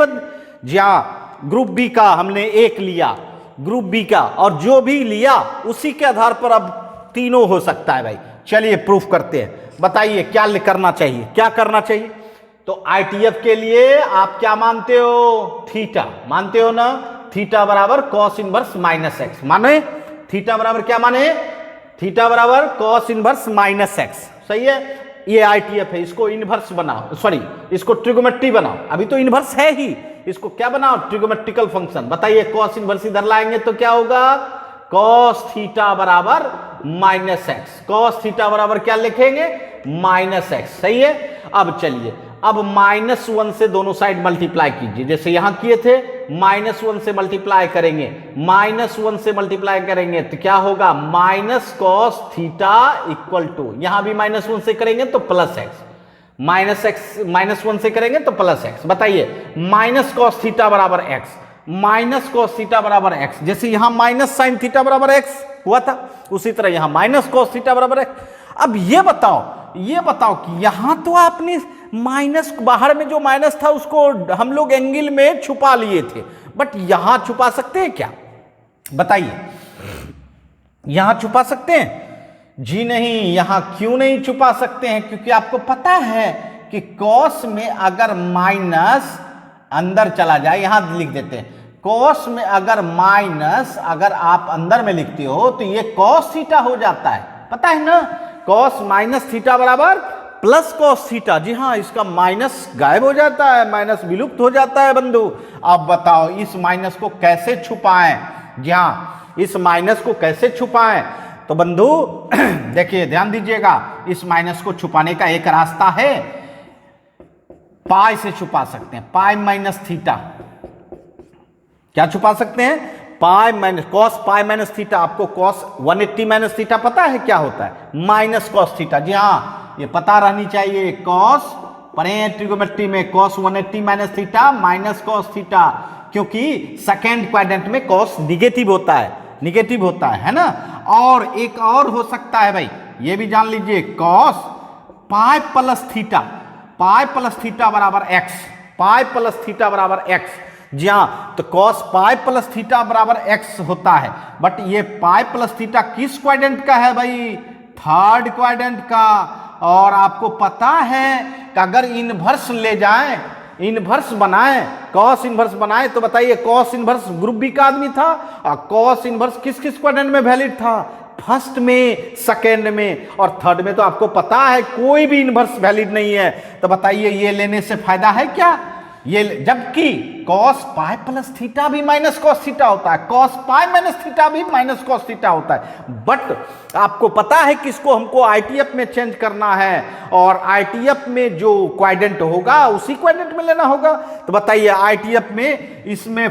जी हाँ। ग्रुप बी का हमने एक लिया, ग्रुप बी का, और जो भी लिया उसी के आधार पर अब तीनों हो सकता है भाई। चलिए प्रूफ करते हैं, बताइए क्या करना चाहिए, क्या करना चाहिए? तो आईटीएफ के लिए आप क्या मानते हो? थीटा मानते हो ना, थीटा बराबर कॉस इनवर्स माइनस एक्स माने, थीटा बराबर क्या माने? थीटा बराबर कॉस इनवर्स माइनस एक्स, सही है। ये आईटीएफ है, इसको इनवर्स बनाओ, सॉरी इसको ट्रिगोमेट्री बनाओ, अभी तो इनवर्स है ही, इसको क्या बनाओ? ट्रिगोमेट्रिकल फंक्शन। बताइए कॉस इनवर्स इधर लाएंगे तो क्या होगा? कॉस थीटा बराबर माइनस एक्स, कॉस थीटा बराबर क्या लिखेंगे? माइनस एक्स, सही है। अब चलिए, अब -1 से दोनों साइड मल्टीप्लाई कीजिए, जैसे यहां किए थे, -1 से मल्टीप्लाई करेंगे, -1 से मल्टीप्लाई करेंगे तो क्या होगा? Minus cos theta equal to, यहां भी -1 से करेंगे तो प्लस एक्स, -1 से करेंगे तो प्लस एक्स। बताइए माइनस कॉस थीटा बराबर एक्स, माइनस कॉस थीटा बराबर एक्स, जैसे यहां माइनस साइन थीटा बराबर एक्स हुआ था, उसी तरह यहां माइनस कॉस थीटा बराबर एक्स। अब ये बताओ कि यहां तो आपने माइनस, बाहर में जो माइनस था उसको हम लोग एंगल में छुपा लिए थे, बट यहां छुपा सकते हैं क्या? बताइए, यहां छुपा सकते हैं? जी नहीं, यहां क्यों नहीं छुपा सकते हैं? क्योंकि आपको पता है कि कॉस में अगर माइनस अंदर चला जाए, यहां लिख देते हैं, कॉस में अगर माइनस अगर आप अंदर में लिखते हो तो ये कॉस थीटा हो जाता है, पता है ना? कॉस माइनस थीटा बराबर प्लस कॉस थीटा, जी हाँ, इसका माइनस गायब हो जाता है, माइनस विलुप्त हो जाता है बंधु। अब बताओ इस माइनस को कैसे छुपाएं? जी हाँ, इस माइनस को कैसे छुपाएं? तो बंधु देखिए ध्यान दीजिएगा, इस माइनस को छुपाने का एक रास्ता है, पाई से छुपा सकते हैं, पाई माइनस थीटा। क्या छुपा सकते हैं? पाई minus cos pi minus theta. आपको कॉस 180 माइनस थीटा पता है क्या होता है? माइनस कॉस थीटा, जी हाँ, ये पता रहनी चाहिए। कॉस पढ़े ट्रिगोमेट्री में, cos 180 minus theta minus cos theta, क्योंकि सेकेंड क्वाड्रेंट में कॉस निगेटिव होता है ना। और एक और हो सकता है भाई, ये भी जान लीजिए, cos pi plus theta, pi plus theta बराबर एक्स, पाई प्लस थीटा बराबर एक्स, जी हाँ। तो कॉस पाई प्लस थीटा बराबर एक्स होता है, बट ये पाई प्लस थीटा किस क्वाड्रेंट का है भाई? थर्ड क्वाड्रेंट का। और आपको पता है कि अगर इनवर्स ले जाएं, इनवर्स बनाएं, कॉस इनवर्स बनाएं, तो बताइए कॉस इनवर्स ग्रुप बी का आदमी था, और कॉस इनवर्स किस किस क्वाड्रेंट में वैलिड था? फर्स्ट में, सेकेंड में और थर्ड में। तो आपको पता है कोई भी इनवर्स वैलिड नहीं है। तो बताइए ये लेने से फायदा है क्या? ये जबकि कॉस पाई प्लस थीटा भी माइनस कॉस थीटा होता है, कॉस पाई माइनस थीटा भी माइनस कॉस थीटा होता है, बट आपको पता है कि इसको हमको आईटीएफ में चेंज करना है, और आईटीएफ में जो क्वाड्रेंट होगा उसी क्वाड्रेंट में लेना होगा। तो बताइए आईटीएफ में इसमें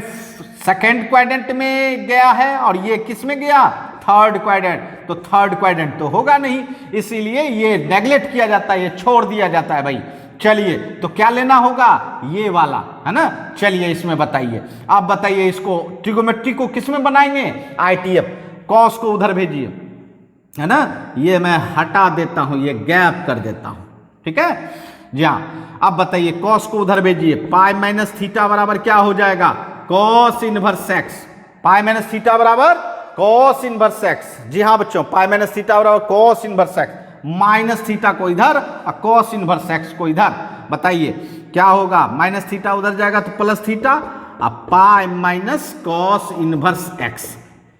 सेकेंड क्वाड्रेंट में गया है और ये किस में गया? Third quadrant. तो थर्ड क्वाड्रेंट तो होगा नहीं, इसीलिए ये नेग्लेक्ट किया जाता है, ये छोड़ दिया जाता है भाई। चलिए तो क्या लेना होगा? ये वाला, है ना। चलिए इसमें बताइए, आप बताइए इसको ट्रिगोमेट्री को किस में बनाएंगे? आईटीएफ। कॉस को उधर भेजिए, है ना, ये मैं हटा देता हूं, ये गैप कर देता हूं, ठीक है जी हाँ। अब बताइए कॉस को उधर भेजिए, पाई माइनस थीटा बराबर क्या हो जाएगा? Cos inverse x. Pi minus theta बराबर कॉस इनवर्स एक्स, जी हाँ बच्चों, पाई माइनस थीटा बराबर cos inverse x, minus theta को इधर और कॉस इनवर्स एक्स को इधर। बताइए क्या होगा? माइनस थीटा उधर जाएगा तो प्लस थीटा, अब पाई minus cos inverse x,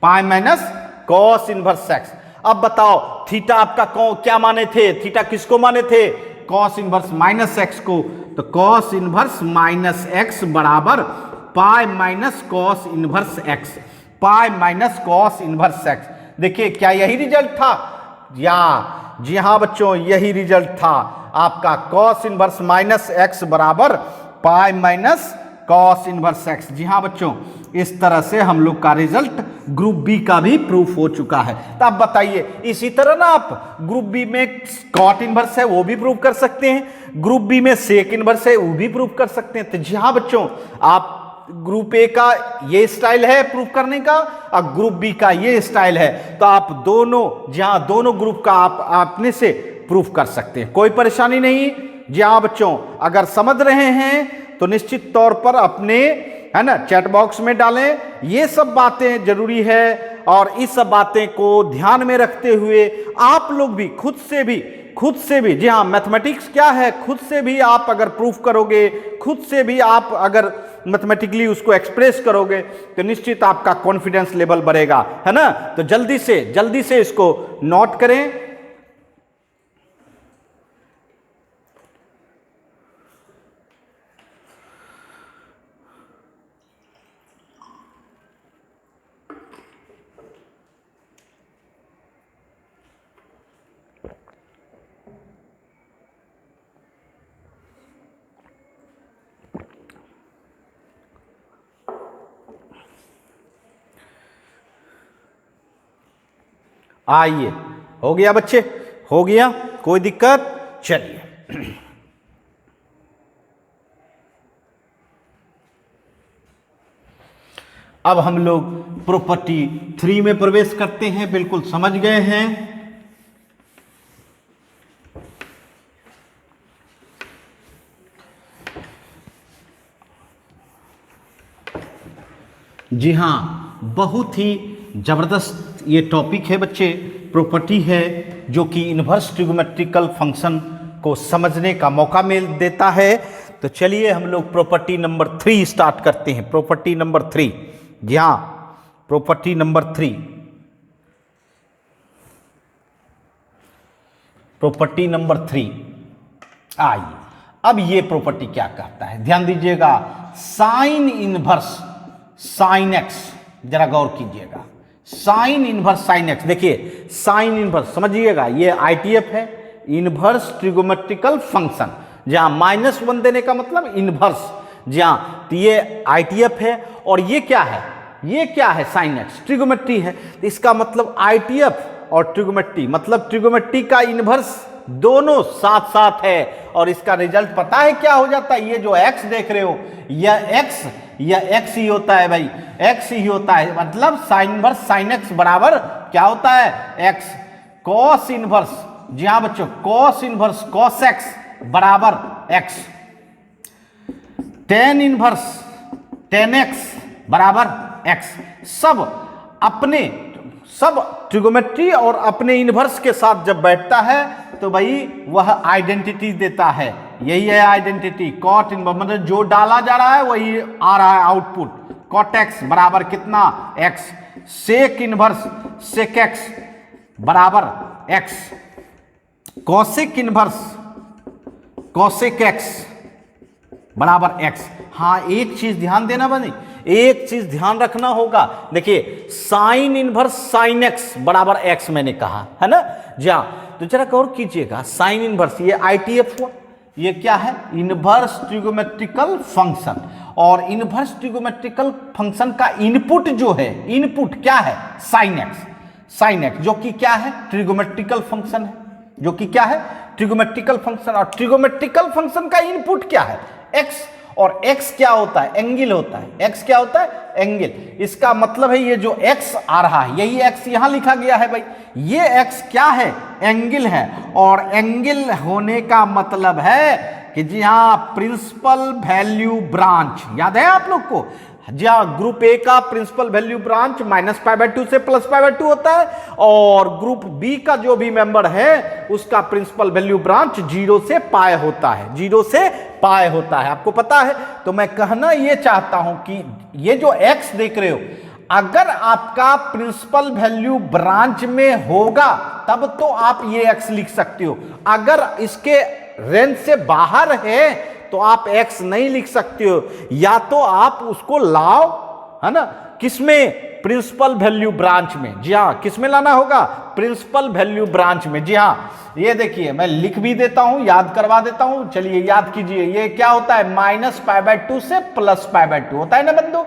pi minus cos inverse x. अब बताओ थीटा आपका क्या माने थे? थीटा किसको माने थे? कॉस इनवर्स माइनस एक्स को। तो कॉस इनवर्स माइनस एक्स बराबर pi minus cos inverse x, pi minus cos inverse x. देखिए क्या यही रिजल्ट था? या जी हाँ बच्चों, यही रिजल्ट था आपका, कॉस इनवर्स माइनस एक्स बराबर pi minus cos inverse x. जी हाँ बच्चों, इस तरह से हम लोग का रिजल्ट ग्रुप बी का भी प्रूफ हो चुका है। तो आप बताइए, इसी तरह ना आप ग्रुप बी में कॉट इनवर्स है वो भी प्रूफ कर सकते हैं, ग्रुप बी में सेक इनवर्स है वो भी प्रूफ कर सकते हैं। तो जी हाँ बच्चों, आप ग्रुप ए का ये स्टाइल है प्रूफ करने का और ग्रुप बी का ये स्टाइल है, तो आप दोनों, जहां दोनों ग्रुप का आप अपने से प्रूफ कर सकते हैं, कोई परेशानी नहीं। जी हाँ बच्चों, अगर समझ रहे हैं तो निश्चित तौर पर अपने, है ना, चैट बॉक्स में डालें। ये सब बातें जरूरी है और इस सब बातें को ध्यान में रखते हुए आप लोग भी खुद से भी, जी हाँ, मैथमेटिक्स क्या है, खुद से भी आप अगर प्रूफ करोगे, खुद से भी आप अगर मैथमेटिकली उसको एक्सप्रेस करोगे तो निश्चित आपका कॉन्फिडेंस लेवल बढ़ेगा, है ना। तो जल्दी से इसको नोट करें। आइए, हो गया बच्चे, हो गया, कोई दिक्कत? चलिए अब हम लोग प्रॉपर्टी 3 में प्रवेश करते हैं। बिल्कुल समझ गए हैं। जी हाँ, बहुत ही जबरदस्त ये टॉपिक है बच्चे, प्रॉपर्टी है जो कि इन्वर्स ट्रिगोमेट्रिकल फंक्शन को समझने का मौका मिल देता है। तो चलिए हम लोग प्रॉपर्टी नंबर 3 स्टार्ट करते हैं। प्रॉपर्टी नंबर 3, जी हाँ, प्रॉपर्टी नंबर 3, प्रॉपर्टी नंबर 3। आइए, अब ये प्रॉपर्टी क्या कहता है, ध्यान दीजिएगा। साइन इनवर्स साइन एक्स, जरा गौर कीजिएगा, साइन इनवर्स साइन एक्स। देखिए साइन इनवर्स समझिएगा, ये आईटीएफ है, इनवर्स ट्रिगोमेट्रिकल फंक्शन, जहां -1 देने का मतलब इनवर्स, जहां तो ये आईटीएफ है। और ये क्या है, ये क्या है, साइन एक्स ट्रिगोमेट्री है। तो इसका मतलब आईटीएफ और ट्रिगोमेट्री, मतलब ट्रिगोमेट्री का इनवर्स दोनों साथ साथ है। और इसका रिजल्ट पता है क्या हो जाता है, ये जो एक्स देख रहे हो, यह एक्स ही होता है भाई, एक्स ही होता है। मतलब साइन इनवर्स साइन एक्स बराबर क्या होता है, एक्स। कॉस इनवर्स, जी हाँ बच्चों, कॉस इनवर्स कॉस एक्स बराबर x. Tan inverse tan x बराबर एक्स। सब ट्रिगोमेट्री और अपने इनवर्स के साथ जब बैठता है तो भाई वह आइडेंटिटी देता है। यही है आइडेंटिटी, कॉट इनवर्स, मतलब जो डाला जा रहा है वही आ रहा है आउटपुट। कॉट एक्स बराबर कितना, x. Sec inverse sec x बराबर x. Cosec inverse cosec x बराबर एक्स। हाँ, एक चीज ध्यान देना बनी, एक चीज ध्यान रखना होगा। देखिए साइन इनवर्स साइन एक्स बराबर एक्स मैंने कहा है ना, जा तो जरा गौर कीजिएगा। साइन इनवर्स ये आईटीएफ हुआ, ये क्या है, इनवर्स ट्रिगोमेट्रिकल फंक्शन। और इनवर्स ट्रिगोमेट्रिकल फंक्शन का इनपुट जो है, इनपुट क्या है, साइन एक्स। साइन एक्स जो कि क्या है, ट्रिगोमेट्रिकल फंक्शन है, जो कि क्या है, ट्रिगोमेट्रिकल फंक्शन। और ट्रिगोमेट्रिकल फंक्शन का इनपुट क्या है, एक्स। और x क्या होता है, एंगल होता है। x क्या होता है, एंगल। इसका मतलब है ये जो x आ रहा है, यही x यहां लिखा गया है भाई, ये x क्या है, एंगल है। और एंगल होने का मतलब है कि जी हाँ, प्रिंसिपल वैल्यू ब्रांच याद है आप लोग को। जी हाँ, ग्रुप ए का प्रिंसिपल वैल्यू ब्रांच -π/2 से +π/2 होता है। और ग्रुप बी का जो भी मेंबर है उसका प्रिंसिपल वैल्यू ब्रांच 0 से π होता है, 0 से π होता है, आपको पता है। तो मैं कहना ये चाहता हूं कि ये जो x देख रहे हो, अगर आपका प्रिंसिपल वैल्यू ब्रांच में होगा तब तो आप ये x लिख सकते हो। अगर इसके रेंज से बाहर है तो आप x नहीं लिख सकते हो। या तो आप उसको लाओ, है ना, किसमें, प्रिंसिपल वैल्यू ब्रांच में। जी हाँ, किस में लाना होगा? प्रिंसिपल वैल्यू ब्रांच में। जी हाँ, ये देखिए मैं लिख भी देता हूं, याद करवा देता हूं। चलिए याद कीजिए, ये क्या होता है? -π/2 से +π/2 होता है ना बंधु।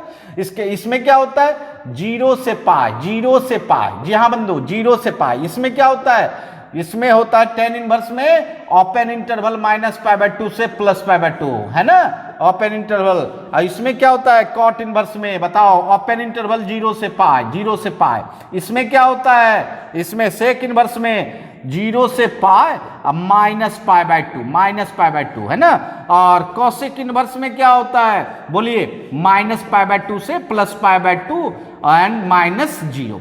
इसमें क्या होता है? 0 से पाई, 0 से पाई। जी हाँ बंधु, 0 से पाई। इसमें क्या होता है? इसमें होता है tan इनवर्स में ओपन इंटरवल -π/2 से +π/2, है ना, ओपन इंटरवल। और इसमें क्या होता है? cot इनवर्स में बताओ, ओपन इंटरवल 0 से पाई, 0 से पाई। इसमें क्या होता है? इसमें sec इनवर्स में 0 से पाई -π/2, है ना। और cosec इनवर्स में क्या होता है? बोलिए, -π/2 से +π/2 एंड -0।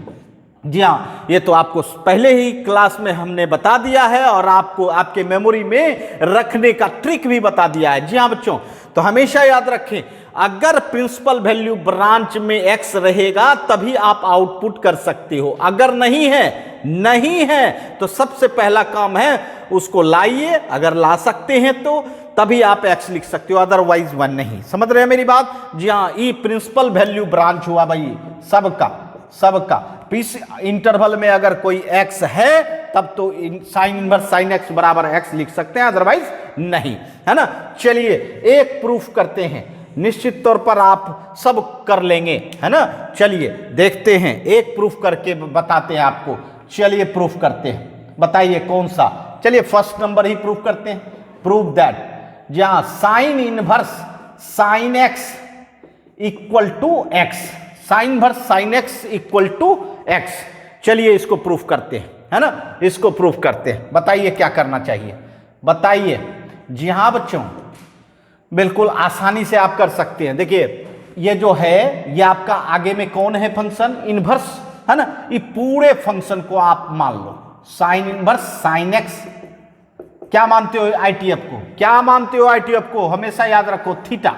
जी हाँ, ये तो आपको पहले ही क्लास में हमने बता दिया है और आपको आपके मेमोरी में रखने का ट्रिक भी बता दिया है। जी हाँ बच्चों, तो हमेशा याद रखें, अगर प्रिंसिपल वैल्यू ब्रांच में x रहेगा तभी आप आउटपुट कर सकते हो। अगर नहीं है तो सबसे पहला काम है उसको लाइए। अगर ला सकते हैं तो तभी आप x लिख सकते हो, अदरवाइज 1 नहीं। समझ रहे हैं मेरी बात? जी हाँ, ई प्रिंसिपल वैल्यू ब्रांच हुआ भाई सबका। इस इंटरवल में अगर कोई x है तब तो साइन इनवर्स साइन x बराबर x लिख सकते हैं, अदरवाइज नहीं, है ना। चलिए एक प्रूफ करते हैं, निश्चित तौर पर आप सब कर लेंगे, है ना। चलिए देखते हैं, एक प्रूफ करके बताते हैं आपको। चलिए प्रूफ करते हैं, बताइए कौन सा? चलिए फर्स्ट नंबर ही प्रूफ करते हैं। प्रूफ दैट जहां sine inverse sine x equal to x, sine inverse sine x equal to x। चलिए इसको प्रूफ करते हैं, है ना, इसको प्रूफ करते हैं। बताइए क्या करना चाहिए, बताइए। जी हाँ बच्चों, बिल्कुल आसानी से आप कर सकते हैं। देखिए ये जो है ये आपका आगे में कौन है? फंक्शन इनवर्स, है ना। ये पूरे फंक्शन को आप मान लो साइन इनवर्स साइन x। क्या मानते हो ITF को? क्या मानते हो ITF को? हमेशा याद रखो थीटा,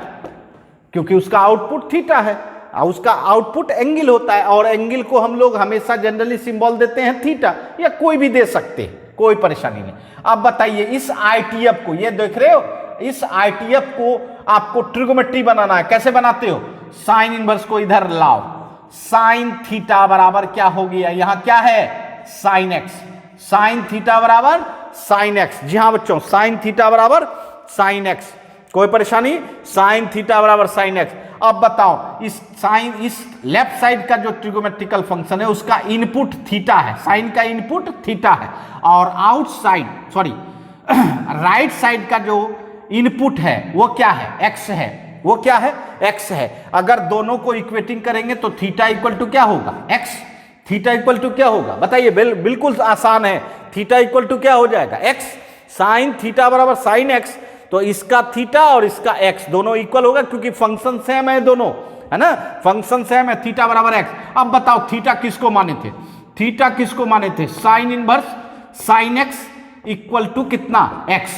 क्योंकि उसका आउटपुट थीटा है, उसका आउटपुट एंगल होता है और एंगल को हम लोग हमेशा जनरली सिंबल देते हैं थीटा, या कोई भी दे सकते हैं, कोई परेशानी नहीं। अब बताइए इस ITF को, ये देख रहे हो, इस ITF को आपको ट्रिगोमेट्री बनाना है। कैसे बनाते हो? साइन इनवर्स को इधर लाओ, साइन थीटा बराबर क्या हो गया? यहां क्या है? साइन x, साइन थीटा बराबर साइन x। जी हाँ बच्चों, साइन थीटा बराबर साइन x, कोई परेशानी? साइन थीटा बराबर साइन x। अब बताओ इस साइन, इस लेफ्ट साइड का जो ट्रिगोमेट्रिकल फंक्शन है उसका इनपुट थीटा है, साइन का इनपुट थीटा है, और आउटसाइड सॉरी राइट साइड का जो इनपुट है वो क्या है? x है। वो क्या है? x है। अगर दोनों को इक्वेटिंग करेंगे तो थीटा इक्वल टू क्या होगा? x। थीटा इक्वल टू क्या होगा? बताइए, बिल्कुल आसान है। थीटा इक्वल टू क्या हो जाएगा? x। साइन थीटा बराबर साइन x, तो इसका थीटा और इसका x दोनों इक्वल होगा, क्योंकि फंक्शन सेम है दोनों, है ना, फंक्शन सेम है। थीटा बराबर x। अब बताओ थीटा किसको माने थे? थीटा किसको माने थे? Sine inverse sine x equal to कितना? x।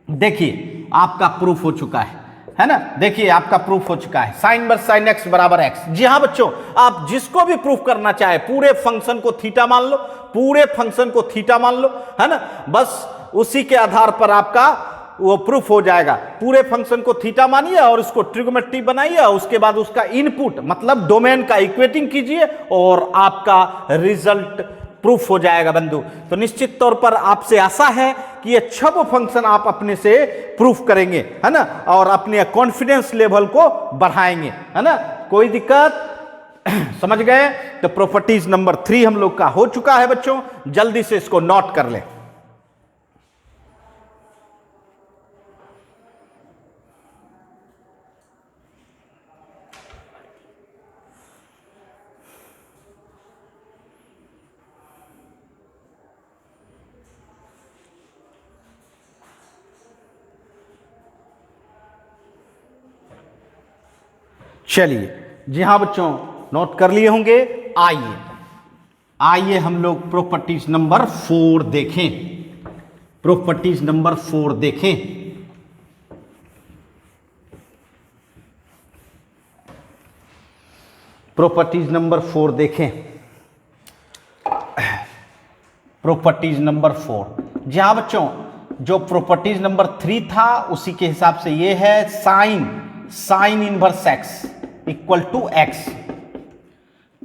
देखिए आपका प्रूफ हो चुका है ना। देखिए आपका प्रूफ हो चुका है, साइन इनवर्स साइन x बराबर x। जी हाँ बच्चों, आप जिसको भी प्रूफ करना चाहे पूरे फंक्शन को थीटा मान लो, पूरे फंक्शन को थीटा मान लो, है ना। बस उसी के आधार पर आपका वो प्रूफ हो जाएगा। पूरे फंक्शन को थीटा मानिए और उसको ट्रिगोमेट्री बनाइए, और उसके बाद उसका इनपुट मतलब डोमेन का इक्वेटिंग कीजिए और आपका रिजल्ट प्रूफ हो जाएगा बंधु। तो निश्चित तौर पर आपसे आशा है कि ये सब फंक्शन आप अपने से प्रूफ करेंगे, है ना, और अपने कॉन्फिडेंस लेवल को बढ़ाएंगे, है ना। कोई दिक्कत? समझ गए? तो प्रॉपर्टीज नंबर 3 हम लोग का हो चुका है बच्चों, जल्दी से इसको नोट कर लें। चलिए, जी हाँ बच्चों, नोट कर लिए होंगे। आइए हम लोग प्रॉपर्टीज नंबर 4 देखें। प्रॉपर्टीज नंबर 4 देखें। प्रॉपर्टीज नंबर 4 देखें। प्रॉपर्टीज नंबर 4, जी हाँ बच्चों, जो प्रॉपर्टीज नंबर 3 था उसी के हिसाब से ये है। Sine inverse x equal to x।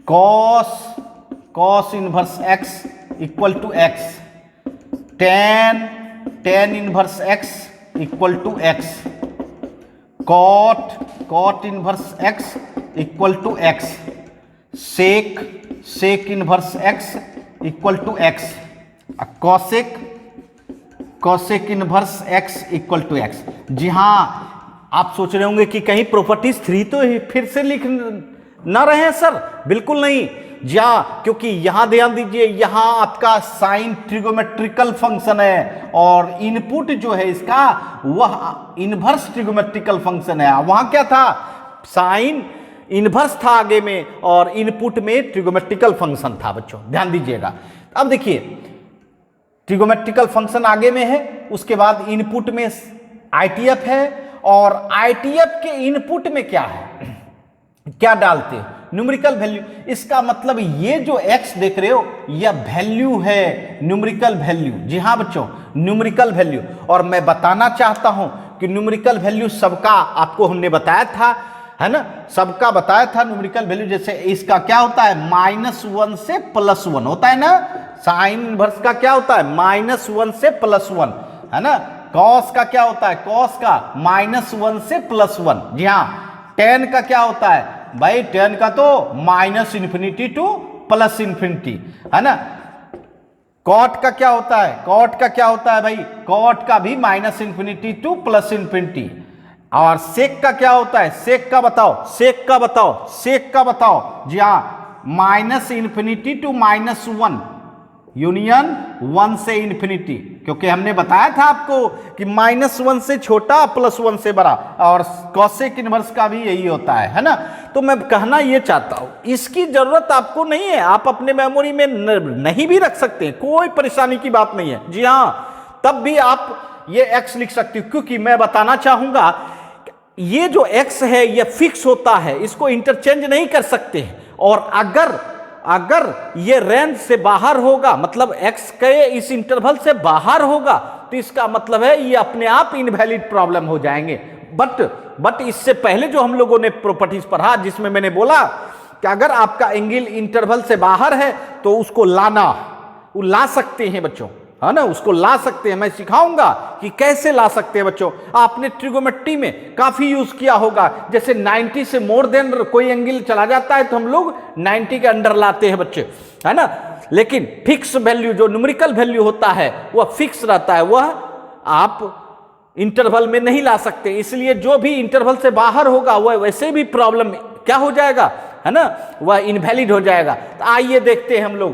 Cos inverse x equal to x, tan inverse x equal to x, cot inverse x equal to x, sec inverse x equal to x, cosec inverse x equal to x. जी हाँ, आप सोच रहे होंगे कि कहीं properties 3 तो फिर से लिख ना रहे हैं सर, बिल्कुल नहीं। जी हाँ, क्योंकि यहां ध्यान दीजिए, यहां आपका साइन ट्रिगोमेट्रिकल फंक्शन है और इनपुट जो है इसका वह इनवर्स ट्रिगोमेट्रिकल फंक्शन है। वहां क्या था, साइन इनवर्स था आगे में और इनपुट में ट्रिगोमेट्रिकल फंक्शन था बच्चों, ध्यान दीजिएगा। अब देखिए, ट्रिगोमेट्रिकल फंक्शन आगे में है, उसके बाद इनपुट में आईटीएफ है और आईटीएफ के इनपुट में क्या है, क्या डालते हैं, न्यूमेरिकल वैल्यू। इसका मतलब ये जो x देख रहे हो यह वैल्यू है, न्यूमेरिकल वैल्यू। जी हाँ बच्चों, न्यूमेरिकल वैल्यू। और मैं बताना चाहता हूं कि न्यूमेरिकल वैल्यू सबका आपको हमने बताया था, है ना, सबका बताया था न्यूमेरिकल वैल्यू। जैसे इसका क्या होता है, -1 से +1 होता है ना, साइन इनवर्स का क्या होता है, -1 से +1, है ना। कॉस का क्या होता है, कॉस का -1 से +1। जी हाँ, टेन का क्या होता है भाई, टेन का तो -∞ टू +∞, है ना। कॉट का क्या होता है, कॉट का क्या होता है भाई, कॉट का भी -∞ टू +∞। और सेक का क्या होता है, सेक का बताओ, सेक का बताओ, सेक का बताओ। जी हाँ, -∞ टू -1 यूनियन 1 से इन्फिनिटी, क्योंकि हमने बताया था आपको कि -1 से छोटा +1 से बड़ा, और कॉसेक इनवर्स का भी यही होता है ना। तो मैं कहना ये चाहता हूं, इसकी जरूरत आपको नहीं है, आप अपने मेमोरी में नहीं भी रख सकते हैं, कोई परेशानी की बात नहीं है। जी हाँ, तब भी आप ये x लिख सकते हो, क्योंकि मैं बताना चाहूंगा ये जो x है ये फिक्स होता है, इसको इंटरचेंज नहीं कर सकते हैं। और अगर ये रेंज से बाहर होगा, मतलब x के इस इंटरवल से बाहर होगा, तो इसका मतलब है ये अपने आप इनवैलिड प्रॉब्लम हो जाएंगे। बट इससे पहले जो हम लोगों ने प्रॉपर्टीज पढ़ा, जिसमें मैंने बोला कि अगर आपका एंगल इंटरवल से बाहर है तो उसको ला सकते हैं बच्चों, है ना, उसको ला सकते हैं। मैं सिखाऊंगा कि कैसे ला सकते हैं बच्चों। आपने ट्रिगोमेट्री में काफी यूज किया होगा, जैसे 90 से मोर देन कोई एंगल चला जाता है तो हम लोग 90 के अंडर लाते हैं बच्चे, है ना। लेकिन फिक्स वैल्यू जो न्यूमेरिकल वैल्यू होता है वह फिक्स रहता है, वह आप इंटरवल में नहीं ला सकते। इसलिए जो भी इंटरवल से बाहर होगा वह वैसे भी प्रॉब्लम क्या हो जाएगा, है ना, वह इनवैलिड हो जाएगा। तो आइए देखते हैं हम लोग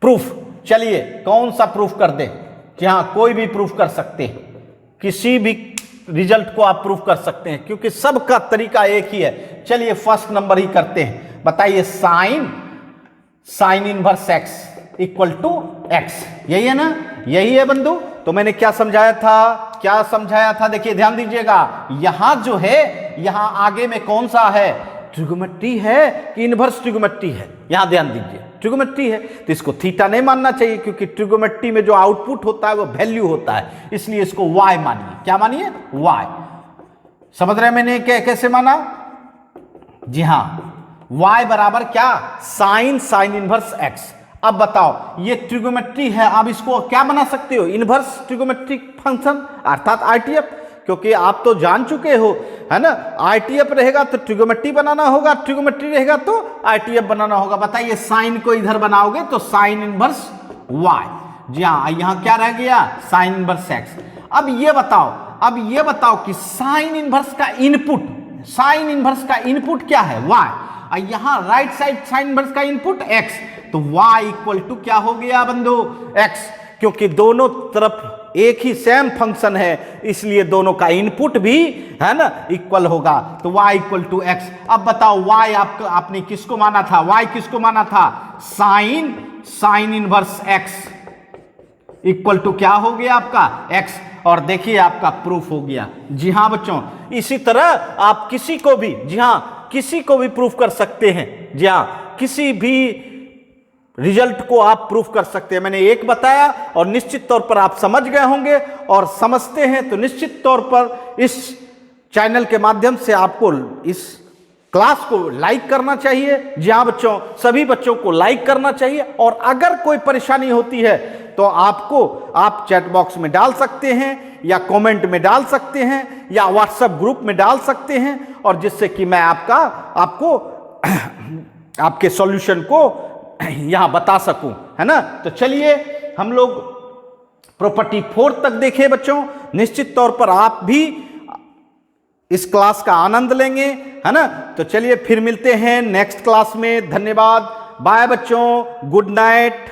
प्रूफ। चलिए कौन सा प्रूफ कर दे, कि हाँ कोई भी प्रूफ कर सकते हैं, किसी भी रिजल्ट को आप प्रूफ कर सकते हैं, क्योंकि सबका तरीका एक ही है। चलिए फर्स्ट नंबर ही करते हैं। बताइए, sine inverse x equal to x, यही है ना, यही है बंधु। तो मैंने क्या समझाया था, देखिए ध्यान दीजिएगा। यहां जो है, यहां आगे में कौन सा है, ट्रिगोमेट्री है कि इनवर्स ट्रिगोमेट्री है, यहां ध्यान दीजिए, ट्रिगोमेट्री है। तो इसको थीटा नहीं मानना चाहिए, क्योंकि ट्रिगोमेट्री में जो आउटपुट होता है वो वैल्यू होता है, इसलिए इसको y मानिए। क्या मानिए, y। समझ रहे हैं मैंने कैसे माना। जी हां, y बराबर क्या, साइन इनवर्स x। अब बताओ, ये ट्रिगोमेट्री है, अब इसको क्या बना सकते हो, इनवर्स ट्रिगोमेट्रिक फंक्शन, अर्थात आईटीएफ। क्योंकि आप तो जान चुके हो, है ना, आईटीएफ रहेगा तो ट्रिगोमेट्री बनाना होगा, ट्रिगोमेट्री रहेगा तो आईटीएफ बनाना होगा। बताइए, साइन को इधर बनाओगे तो साइन इनवर्स y। जी हाँ, यहाँ क्या रह गया, साइन इनवर्स x। अब ये बताओ कि साइन इनवर्स का इनपुट क्या है, y, और यहाँ राइट साइड साइन इनवर्स का इनपुट x, तो y इक्वल टू क्या हो गया बंधु, x। क्योंकि दोनों तरफ एक ही सेम फंक्शन है, इसलिए दोनों का इनपुट भी, है ना, इक्वल होगा, तो y इक्वल टू एक्स। अब बताओ, y आपने किसको माना था, y किसको माना था, sine inverse x equal to क्या हो गया आपका, x। और देखिए आपका प्रूफ हो गया। जी हाँ बच्चों, इसी तरह आप किसी को भी प्रूफ कर सकते हैं। जी हाँ, किसी भी रिजल्ट को आप प्रूफ कर सकते हैं। मैंने एक बताया और निश्चित तौर पर आप समझ गए होंगे, और समझते हैं तो निश्चित तौर पर इस चैनल के माध्यम से आपको इस क्लास को लाइक करना चाहिए। जी हाँ बच्चों, सभी बच्चों को लाइक करना चाहिए। और अगर कोई परेशानी होती है तो आप चैट बॉक्स में डाल सकते हैं, या कमेंट में डाल सकते हैं, या व्हाट्सएप ग्रुप में डाल सकते हैं, और जिससे कि मैं आपको आपके सॉल्यूशन को यहां बता सकूं, है ना। तो चलिए हम लोग प्रॉपर्टी 4 तक देखें बच्चों। निश्चित तौर पर आप भी इस क्लास का आनंद लेंगे, है ना। तो चलिए फिर मिलते हैं नेक्स्ट क्लास में। धन्यवाद, बाय बच्चों, गुड नाइट।